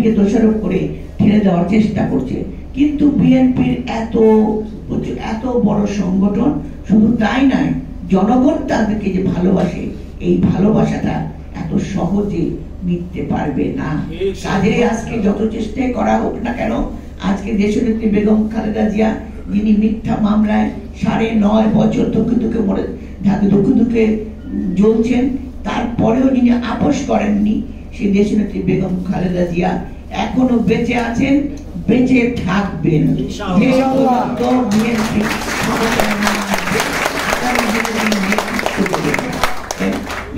বিএনপিকে দোষারোপ করে ঠেলে দেওয়ার চেষ্টা করছে। কিন্তু বিএনপির এত বড় সংগঠন, শুধু তাই নয়, জনগণ তাদেরকে যে ভালোবাসে, এই ভালোবাসাটা এত সহজে মিটতে পারবে না। কাজে আজকে যত চেষ্টাই করা হোক না কেন, আজকে দেশনেত্রী বেগম খালেদা জিয়া, যিনি মিথ্যা মামলায় 9.5 বছর দুঃখে দুঃখে জ্বলছেন, তারপরেও যিনি আপোষ করেননি, সেই দেশনেত্রী বেগম খালেদা জিয়া এখনো বেঁচে আছেন, বেঁচে থাকবেন।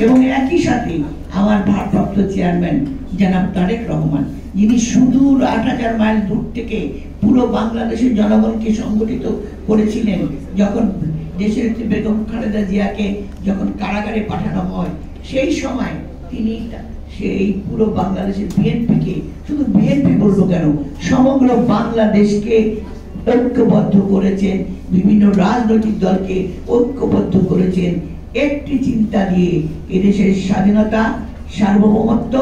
এবং একই সাথে আমার ভারপ্রাপ্ত চেয়ারম্যান জনাব তারেক রহমান, যিনি সুদূর 8000 মাইল দূর থেকে পুরো বাংলাদেশের জনগণকে সংগঠিত করেছিলেন। যখন দেশের বেগম খালেদা জিয়াকে যখন কারাগারে পাঠানো হয়, সেই সময় তিনি সেই পুরো বাংলাদেশের বিএনপিকে, শুধু বিএনপি বলবো কেন, সমগ্র বাংলাদেশকে ঐক্যবদ্ধ করেছেন, বিভিন্ন রাজনৈতিক দলকে ঐক্যবদ্ধ করেছেন একটি চিন্তা দিয়ে, এদেশের স্বাধীনতা, সার্বভৌমত্ব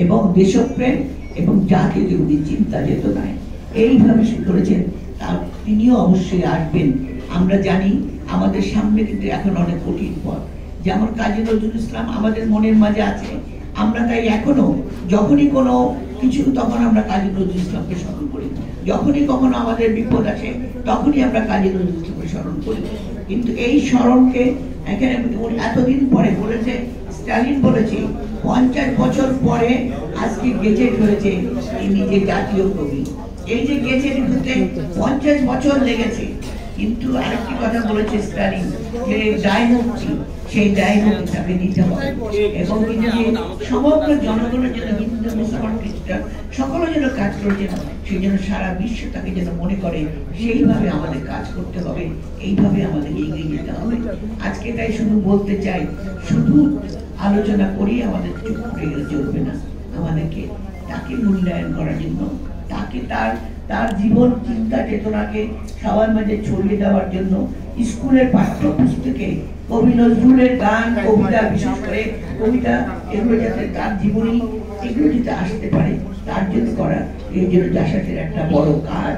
এবং দেশপ্রেম এবং জাতীয় চিন্তা চেতনায় এইভাবে শুরু করেছেন। তিনিও অবশ্যই আসবেন। আমরা জানি আমাদের সামনে কিন্তু এখন অনেক কঠিন পথ, যেমন কাজী নজরুল ইসলাম আমাদের মনের মাঝে আছে। আমরা তাই এখনো যখনই কোনো কিছু, তখন আমরা কাজী নজরুল ইসলামকে স্মরণ করি। যখনই কখনো আমাদের বিপদ আসে, তখনই আমরা কাজী নজরুল ইসলামকে স্মরণ করি। কিন্তু এই স্মরণকে এখানে এতদিন পরে বলেছে, স্টালিন বলেছে 50 বছর পরে আজকে গেজেট হয়েছে ইনি যে জাতীয় কবি। এই যে গেজেট হতে 50 বছর লেগেছে। কিন্তু আরেকটি কথা বলেছে স্টালিন, যে দায়মুক্তি, সেই দায়মুক্তি তাকে নিতে হবে এবং তিনি সমগ্র জনগণের জন্য, হিন্দু মুসলমান খ্রিস্টান সকলের জন্য কাজ করেছেন, সেই জন্য সারা বিশ্ব তাকে যেন মনে করে, সেইভাবে আমাদের কাজ করতে হবে, এইভাবে আমাদের এগিয়ে যেতে হবে। আজকে তাই শুধু বলতে চাই, শুধু আলোচনা করি আমাদের চুপ করে গেলে চলবে না। আমাদেরকে তাকে মূল্যায়ন করার জন্য, তাকে তার জীবন চিন্তা চেতনাকে সবার মাঝে ছড়িয়ে দেওয়ার জন্য স্কুলের পাঠ্যপুস্তকে কবি নজরুলের গান, কবিতা, বিশেষ করে কবিতা, এগুলো যাতে তার জীবনী, এগুলো যাতে আসতে পারে, তার জন্য করা এই জন্য জাসাসের একটা বড় কাজ।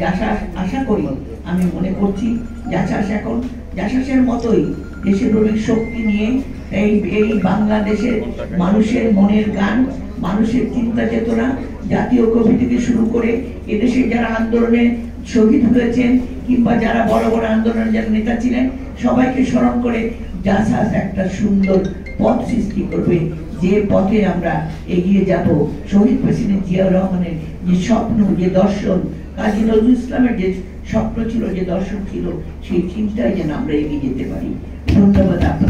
জাসাস আশা করি, আমি মনে করছি জাসাস এখন জাসাসের মতোই দেশের অনেক শক্তি নিয়ে এই বাংলাদেশের মানুষের মনের গান, মানুষের চিন্তা চেতনা, জাতীয় কবি থেকে শুরু করে এদেশে যারা আন্দোলনে শহীদ হয়েছেন কিংবা যারা বড় বড় আন্দোলনের যারা নেতা ছিলেন, সবাইকে স্মরণ করে জাসাস একটা সুন্দর পথ সৃষ্টি করবে, যে পথে আমরা এগিয়ে যাব। শহীদ প্রেসিডেন্ট জিয়াউর রহমানের যে স্বপ্ন, যে দর্শন, কাজী নজরুল ইসলামের যে স্বপ্ন ছিল, যে দর্শন ছিল, সেই চিন্তায় যেন আমরা এগিয়ে যেতে পারি। ধন্যবাদ আপনাদের।